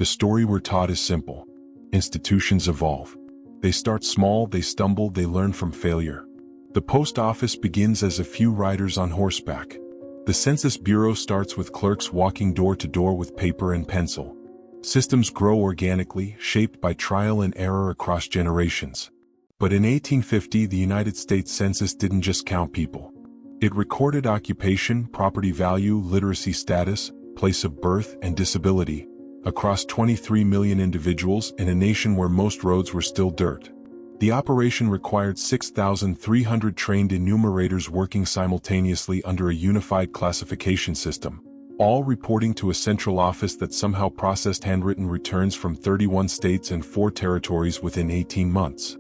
The story we're taught is simple. Institutions evolve. They start small, they stumble, they learn from failure. The post office begins as a few riders on horseback. The Census Bureau starts with clerks walking door to door with paper and pencil. Systems grow organically, shaped by trial and error across generations. But in 1850, the United States Census didn't just count people. It recorded occupation, property value, literacy status, place of birth, and disability, across 23 million individuals in a nation where most roads were still dirt. The operation required 6,300 trained enumerators working simultaneously under a unified classification system, all reporting to a central office that somehow processed handwritten returns from 31 states and 4 territories within 18 months.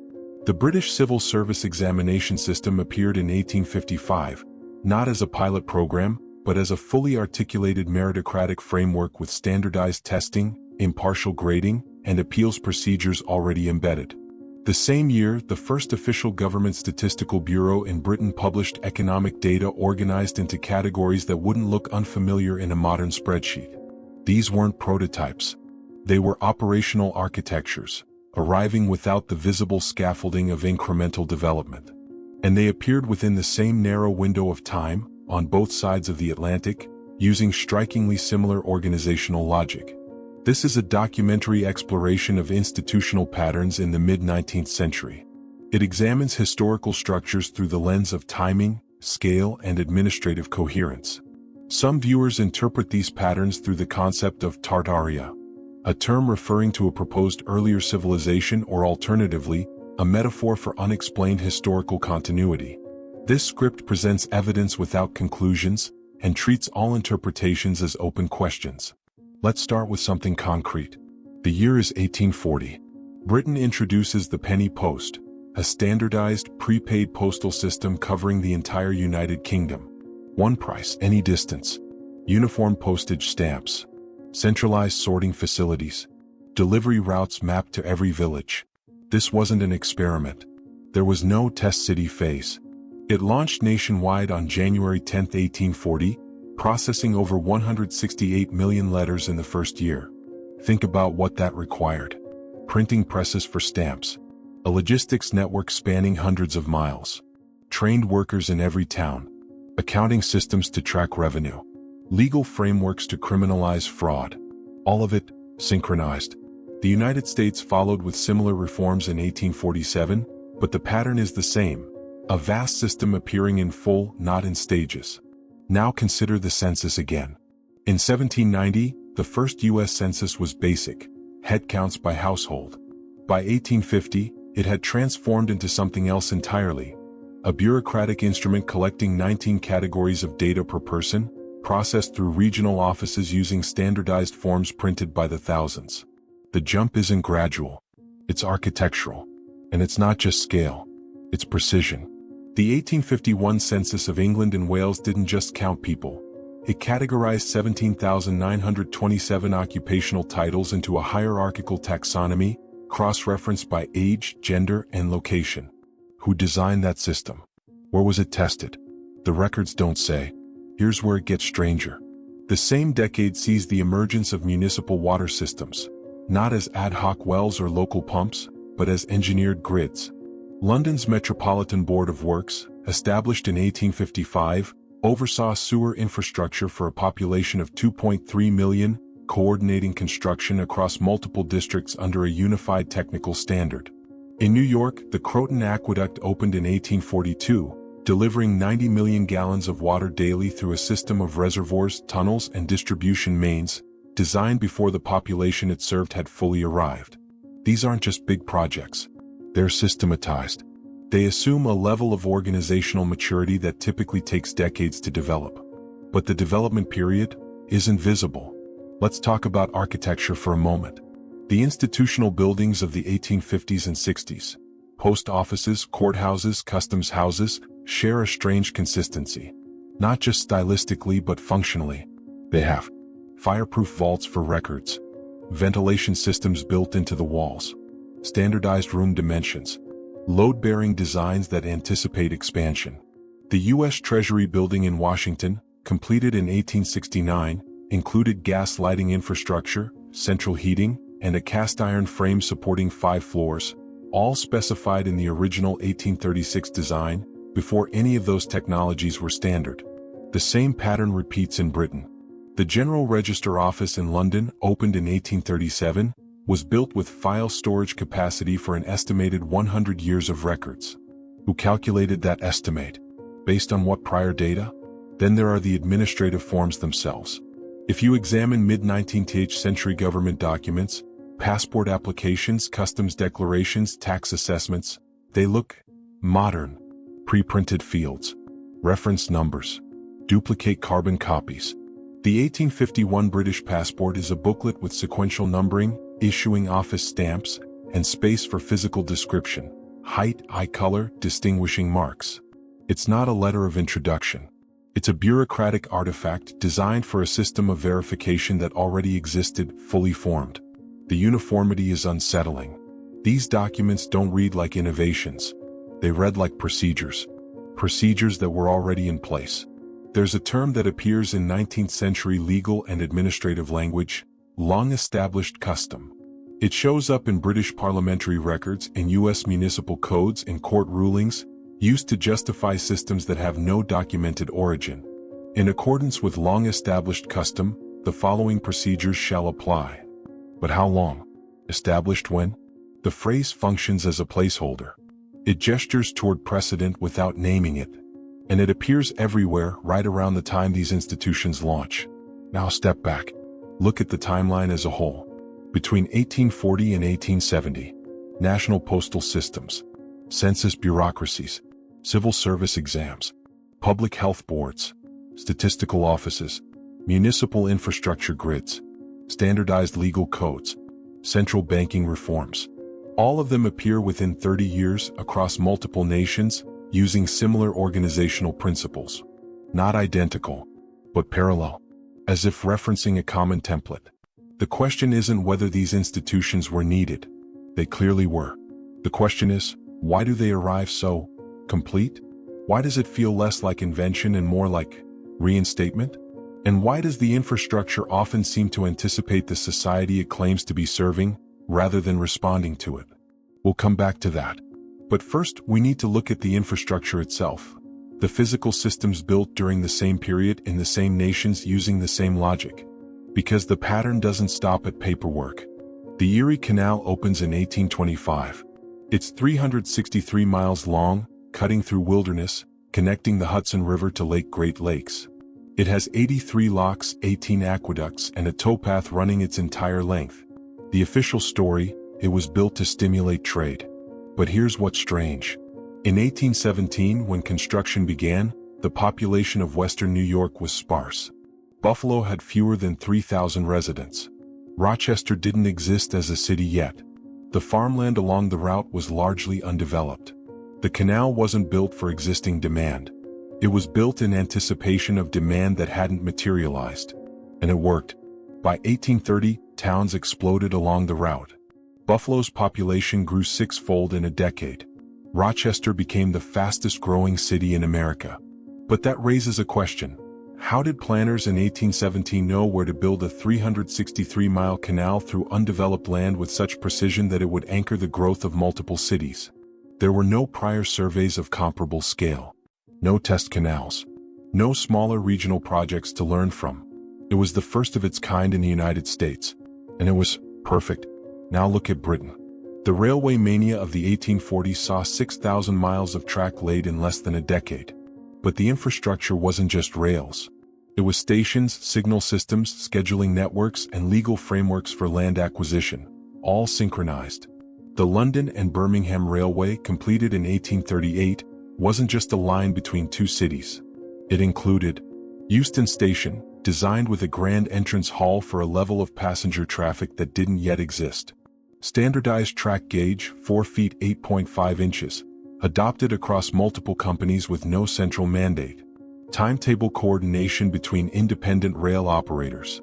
The British Civil Service examination system appeared in 1855, not as a pilot program, but as a fully articulated meritocratic framework with standardized testing, impartial grading, and appeals procedures already embedded. The same year, the first official government statistical bureau in Britain published economic data organized into categories that wouldn't look unfamiliar in a modern spreadsheet. These weren't prototypes. They were operational architectures, arriving without the visible scaffolding of incremental development. And they appeared within the same narrow window of time, on both sides of the Atlantic, using strikingly similar organizational logic. This is a documentary exploration of institutional patterns in the mid-19th century. It examines historical structures through the lens of timing, scale, and administrative coherence. Some viewers interpret these patterns through the concept of Tartaria, a term referring to a proposed earlier civilization or alternatively, a metaphor for unexplained historical continuity. This script presents evidence without conclusions and treats all interpretations as open questions. Let's start with something concrete. The year is 1840. Britain introduces the penny post, a standardized, prepaid postal system covering the entire United Kingdom. One price, any distance. Uniform postage stamps. Centralized sorting facilities. Delivery routes mapped to every village. This wasn't an experiment. There was no test city phase. It launched nationwide on January 10, 1840, processing over 168 million letters in the first year. Think about what that required. Printing presses for stamps. A logistics network spanning hundreds of miles. Trained workers in every town. Accounting systems to track revenue. Legal frameworks to criminalize fraud. All of it, synchronized. The United States followed with similar reforms in 1847, but the pattern is the same. A vast system appearing in full, not in stages. Now consider the census again. In 1790, the first U.S. census was basic, head counts by household. By 1850, it had transformed into something else entirely. A bureaucratic instrument collecting 19 categories of data per person, processed through regional offices using standardized forms printed by the thousands. The jump isn't gradual. It's architectural. And it's not just scale. It's precision. The 1851 census of England and Wales didn't just count people. It categorized 17,927 occupational titles into a hierarchical taxonomy, cross-referenced by age, gender, and location. Who designed that system? Where was it tested? The records don't say. Here's where it gets stranger. The same decade sees the emergence of municipal water systems, not as ad hoc wells or local pumps, but as engineered grids. London's Metropolitan Board of Works, established in 1855, oversaw sewer infrastructure for a population of 2.3 million, coordinating construction across multiple districts under a unified technical standard. In New York, the Croton Aqueduct opened in 1842, delivering 90 million gallons of water daily through a system of reservoirs, tunnels, and distribution mains, designed before the population it served had fully arrived. These aren't just big projects. They're systematized. They assume a level of organizational maturity that typically takes decades to develop. But the development period isn't visible. Let's talk about architecture for a moment. The institutional buildings of the 1850s and 60s, post offices, courthouses, customs houses, share a strange consistency. Not just stylistically but functionally. They have fireproof vaults for records, ventilation systems built into the walls, standardized room dimensions, load-bearing designs that anticipate expansion. The U.S. Treasury Building in Washington, completed in 1869, included gas lighting infrastructure, central heating, and a cast iron frame supporting 5 floors, all specified in the original 1836 design, before any of those technologies were standard. The same pattern repeats in Britain. The General Register Office in London, opened in 1837, was built with file storage capacity for an estimated 100 years of records. Who calculated that estimate? Based on what prior data? Then there are the administrative forms themselves. If you examine mid-19th century government documents, passport applications, customs declarations, tax assessments, they look modern. Pre-printed fields, reference numbers, duplicate carbon copies. The 1851 British passport is a booklet with sequential numbering, issuing office stamps, and space for physical description, height, eye color, distinguishing marks. It's not a letter of introduction. It's a bureaucratic artifact designed for a system of verification that already existed, fully formed. The uniformity is unsettling. These documents don't read like innovations. They read like procedures. Procedures that were already in place. There's a term that appears in 19th century legal and administrative language, long-established custom. It shows up in British parliamentary records, in U.S. municipal codes, and court rulings, used to justify systems that have no documented origin. In accordance with long-established custom, the following procedures shall apply. But how long? Established when? The phrase functions as a placeholder. It gestures toward precedent without naming it. And it appears everywhere right around the time these institutions launch. Now step back. Look at the timeline as a whole. Between 1840 and 1870, national postal systems, census bureaucracies, civil service exams, public health boards, statistical offices, municipal infrastructure grids, standardized legal codes, central banking reforms. All of them appear within 30 years across multiple nations using similar organizational principles. Not identical, but parallel, as if referencing a common template. The question isn't whether these institutions were needed. They clearly were. The question is, why do they arrive so complete? Why does it feel less like invention and more like reinstatement? And why does the infrastructure often seem to anticipate the society it claims to be serving, rather than responding to it? We'll come back to that. But first, we need to look at the infrastructure itself. The physical systems built during the same period in the same nations using the same logic. Because the pattern doesn't stop at paperwork. The Erie Canal opens in 1825. It's 363 miles long, cutting through wilderness, connecting the Hudson River to Lake Great Lakes. It has 83 locks, 18 aqueducts, and a towpath running its entire length. The official story: it was built to stimulate trade. But here's what's strange. In 1817, when construction began, the population of western New York was sparse. Buffalo had fewer than 3,000 residents. Rochester didn't exist as a city yet. The farmland along the route was largely undeveloped. The canal wasn't built for existing demand. It was built in anticipation of demand that hadn't materialized. And it worked. By 1830, towns exploded along the route. Buffalo's population grew 6-fold in a decade. Rochester became the fastest-growing city in America. But that raises a question. How did planners in 1817 know where to build a 363-mile canal through undeveloped land with such precision that it would anchor the growth of multiple cities? There were no prior surveys of comparable scale. No test canals. No smaller regional projects to learn from. It was the first of its kind in the United States. And it was perfect. Now look at Britain. The railway mania of the 1840s saw 6,000 miles of track laid in less than a decade. But the infrastructure wasn't just rails. It was stations, signal systems, scheduling networks, and legal frameworks for land acquisition, all synchronized. The London and Birmingham Railway, completed in 1838, wasn't just a line between two cities. It included Euston Station, designed with a grand entrance hall for a level of passenger traffic that didn't yet exist. Standardized track gauge, 4 feet 8.5 inches, adopted across multiple companies with no central mandate. Timetable coordination between independent rail operators.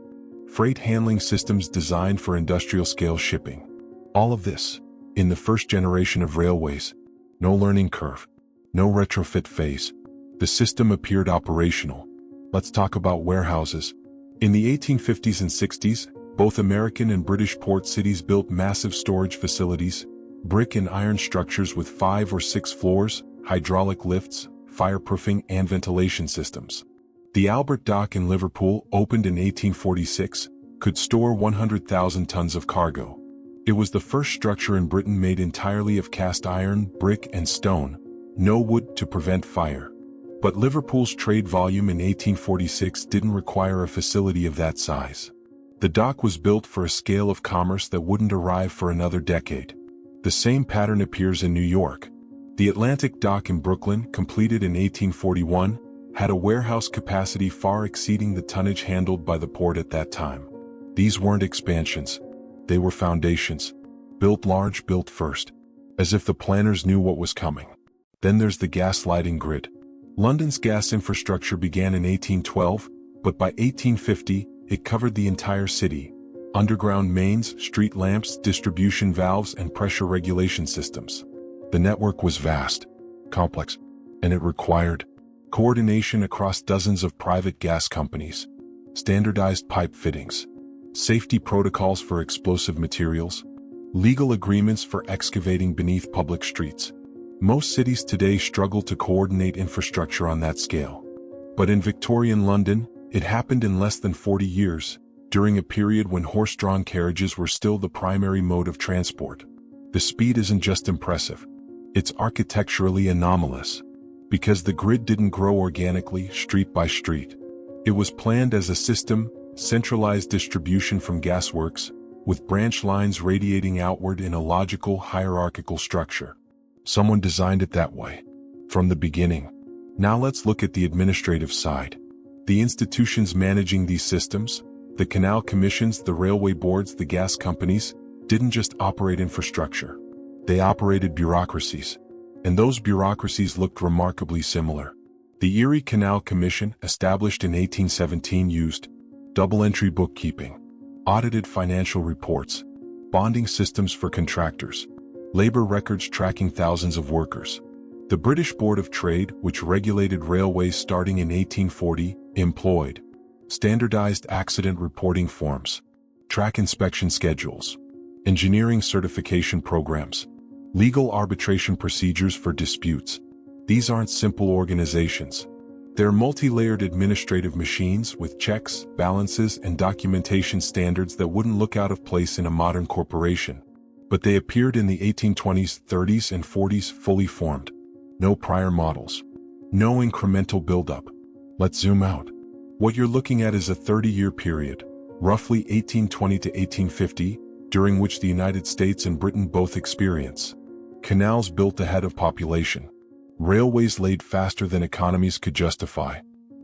Freight handling systems designed for industrial-scale shipping. All of this, in the first generation of railways. No learning curve. No retrofit phase. The system appeared operational. Let's talk about warehouses. In the 1850s and 60s, Both American and British port cities built massive storage facilities, brick and iron structures with 5 or 6 floors, hydraulic lifts, fireproofing and ventilation systems. The Albert Dock in Liverpool, opened in 1846, could store 100,000 tons of cargo. It was the first structure in Britain made entirely of cast iron, brick and stone, no wood to prevent fire. But Liverpool's trade volume in 1846 didn't require a facility of that size. The dock was built for a scale of commerce that wouldn't arrive for another decade. The same pattern appears in New York. The Atlantic Dock in Brooklyn, completed in 1841, had a warehouse capacity far exceeding the tonnage handled by the port at that time. These weren't expansions. They were foundations. Built large, built first. As if the planners knew what was coming. Then there's the gas lighting grid. London's gas infrastructure began in 1812, but by 1850, it covered the entire city. Underground mains, street lamps, distribution valves, and pressure regulation systems. The network was vast, complex, and it required coordination across dozens of private gas companies, standardized pipe fittings, safety protocols for explosive materials, legal agreements for excavating beneath public streets. Most cities today struggle to coordinate infrastructure on that scale. But in Victorian London, it happened in less than 40 years, during a period when horse-drawn carriages were still the primary mode of transport. The speed isn't just impressive. It's architecturally anomalous. Because the grid didn't grow organically, street by street. It was planned as a system, centralized distribution from gasworks, with branch lines radiating outward in a logical, hierarchical structure. Someone designed it that way. From the beginning. Now let's look at the administrative side. The institutions managing these systems, the canal commissions, the railway boards, the gas companies, didn't just operate infrastructure. They operated bureaucracies. And those bureaucracies looked remarkably similar. The Erie Canal Commission, established in 1817, used double-entry bookkeeping, audited financial reports, bonding systems for contractors, labor records tracking thousands of workers. The British Board of Trade, which regulated railways starting in 1840, employed standardized accident reporting forms, track inspection schedules, engineering certification programs, legal arbitration procedures for disputes. These aren't simple organizations. They're multi-layered administrative machines with checks, balances, and documentation standards that wouldn't look out of place in a modern corporation. But they appeared in the 1820s, 30s, and 40s fully formed. No prior models. No incremental buildup. Let's zoom out. What you're looking at is a 30-year period, roughly 1820 to 1850, during which the United States and Britain both experience canals built ahead of population, railways laid faster than economies could justify,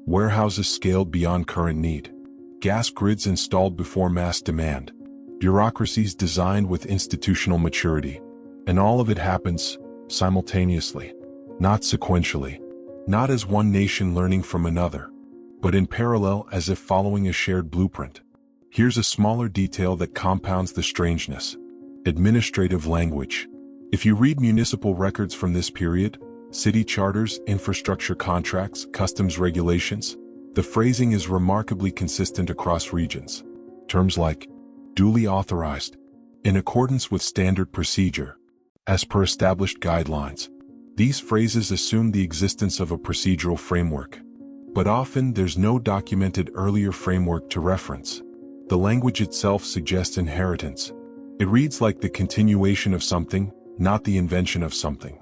warehouses scaled beyond current need, gas grids installed before mass demand, bureaucracies designed with institutional maturity. And all of it happens simultaneously, not sequentially, not as one nation learning from another, but in parallel, as if following a shared blueprint. Here's a smaller detail that compounds the strangeness. Administrative language. If you read municipal records from this period, city charters, infrastructure contracts, customs regulations, the phrasing is remarkably consistent across regions. Terms like duly authorized, in accordance with standard procedure, as per established guidelines. These phrases assume the existence of a procedural framework. But often there's no documented earlier framework to reference. The language itself suggests inheritance. It reads like the continuation of something, not the invention of something.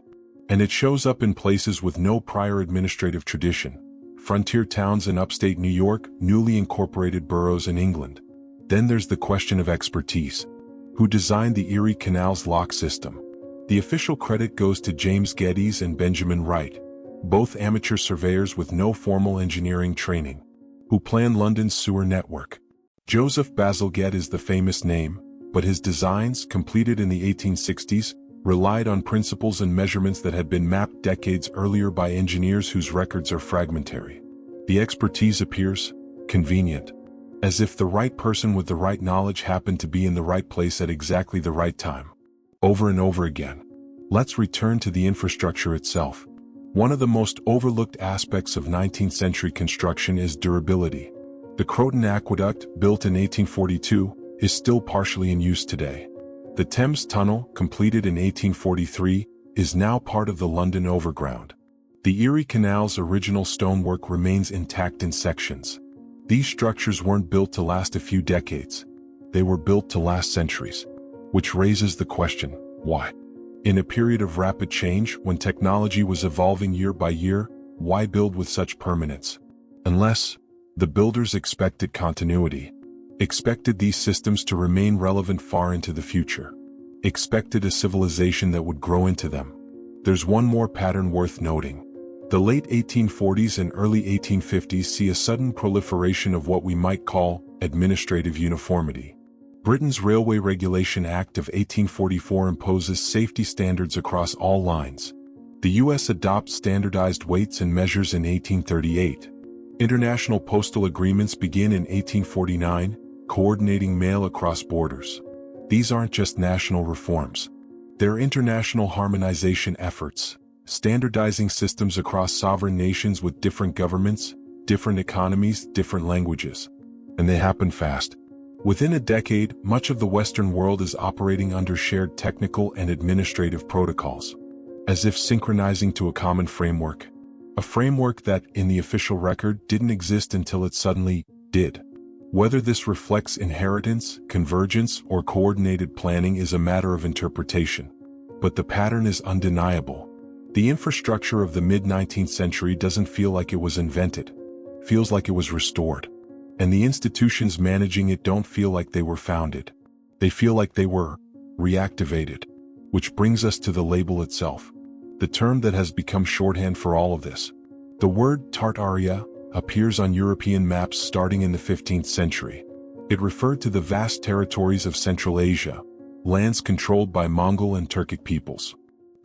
And it shows up in places with no prior administrative tradition. Frontier towns in upstate New York, newly incorporated boroughs in England. Then there's the question of expertise. Who designed the Erie Canal's lock system? The official credit goes to James Geddes and Benjamin Wright, both amateur surveyors with no formal engineering training, who planned London's sewer network. Joseph Bazalgette is the famous name, but his designs, completed in the 1860s, relied on principles and measurements that had been mapped decades earlier by engineers whose records are fragmentary. The expertise appears convenient, as if the right person with the right knowledge happened to be in the right place at exactly the right time. Over and over again. Let's return to the infrastructure itself. One of the most overlooked aspects of 19th century construction is durability. The Croton Aqueduct, built in 1842, is still partially in use today. The Thames Tunnel, completed in 1843, is now part of the London Overground. The Erie Canal's original stonework remains intact in sections. These structures weren't built to last a few decades. They were built to last centuries. Which raises the question, why? In a period of rapid change, when technology was evolving year by year, why build with such permanence? Unless the builders expected continuity, expected these systems to remain relevant far into the future, expected a civilization that would grow into them. There's one more pattern worth noting. The late 1840s and early 1850s see a sudden proliferation of what we might call administrative uniformity. Britain's Railway Regulation Act of 1844 imposes safety standards across all lines. The U.S. adopts standardized weights and measures in 1838. International postal agreements begin in 1849, coordinating mail across borders. These aren't just national reforms. They're international harmonization efforts, standardizing systems across sovereign nations with different governments, different economies, different languages. And they happen fast. Within a decade, much of the Western world is operating under shared technical and administrative protocols, as if synchronizing to a common framework. A framework that, in the official record, didn't exist until it suddenly did. Whether this reflects inheritance, convergence, or coordinated planning is a matter of interpretation. But the pattern is undeniable. The infrastructure of the mid-19th century doesn't feel like it was invented. It feels like it was restored. And the institutions managing it don't feel like they were founded. They feel like they were reactivated. Which brings us to the label itself, the term that has become shorthand for all of this. The word Tartaria appears on European maps starting in the 15th century. It referred to the vast territories of Central Asia, lands controlled by Mongol and Turkic peoples.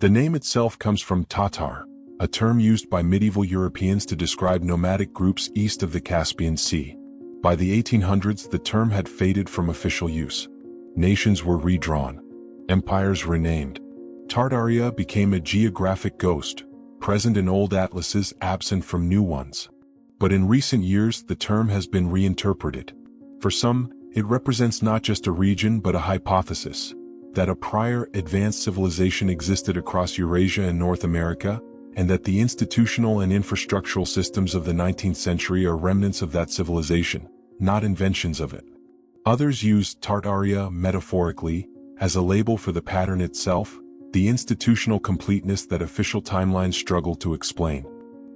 The name itself comes from Tatar, a term used by medieval Europeans to describe nomadic groups east of the Caspian Sea. By the 1800s, the term had faded from official use. Nations were redrawn. Empires renamed. Tartaria became a geographic ghost, present in old atlases, absent from new ones. But in recent years, the term has been reinterpreted. For some, it represents not just a region but a hypothesis, that a prior advanced civilization existed across Eurasia and North America, and that the institutional and infrastructural systems of the 19th century are remnants of that civilization, not inventions of it. Others use Tartaria metaphorically, as a label for the pattern itself, the institutional completeness that official timelines struggle to explain.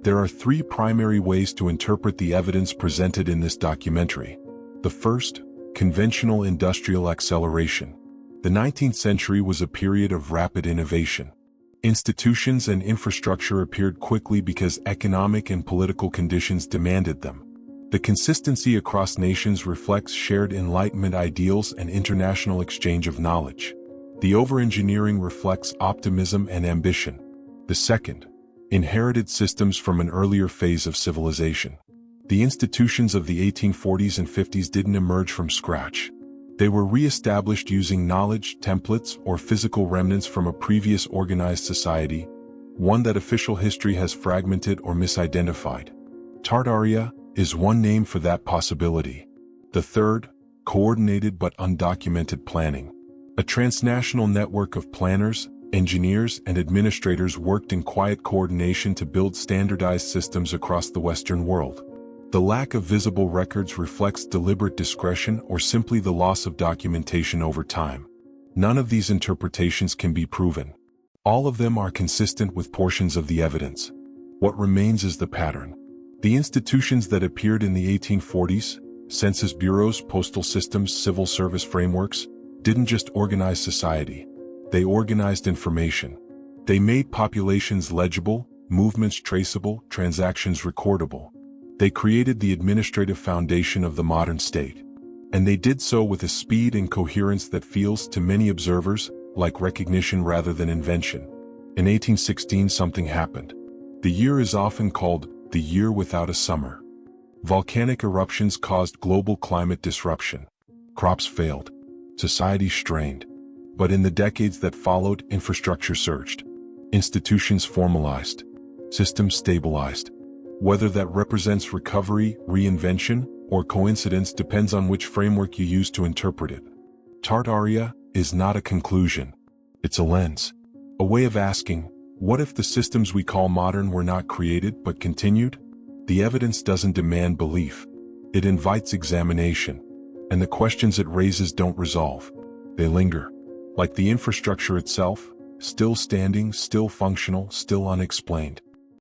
There are three primary ways to interpret the evidence presented in this documentary. The first, conventional industrial acceleration. The 19th century was a period of rapid innovation. Institutions and infrastructure appeared quickly because economic and political conditions demanded them. The consistency across nations reflects shared Enlightenment ideals and international exchange of knowledge. The over-engineering reflects optimism and ambition. The second, inherited systems from an earlier phase of civilization. The institutions of the 1840s and 50s didn't emerge from scratch. They were re-established using knowledge, templates, or physical remnants from a previous organized society, one that official history has fragmented or misidentified. Tartaria is one name for that possibility. The third, coordinated but undocumented planning. A transnational network of planners, engineers, and administrators worked in quiet coordination to build standardized systems across the Western world. The lack of visible records reflects deliberate discretion or simply the loss of documentation over time. None of these interpretations can be proven. All of them are consistent with portions of the evidence. What remains is the pattern. The institutions that appeared in the 1840s, census bureaus, postal systems, civil service frameworks, didn't just organize society. They organized information. They made populations legible, movements traceable, transactions recordable. They created the administrative foundation of the modern state. And they did so with a speed and coherence that feels, to many observers, like recognition rather than invention. In 1816, something happened. The year is often called the year without a summer. Volcanic eruptions caused global climate disruption. Crops failed. Society strained. But in the decades that followed, infrastructure surged. Institutions formalized. Systems stabilized. Whether that represents recovery, reinvention, or coincidence depends on which framework you use to interpret it. Tartaria is not a conclusion. It's a lens. A way of asking, what if the systems we call modern were not created but continued? The evidence doesn't demand belief. It invites examination. And the questions it raises don't resolve. They linger. Like the infrastructure itself, still standing, still functional, still unexplained.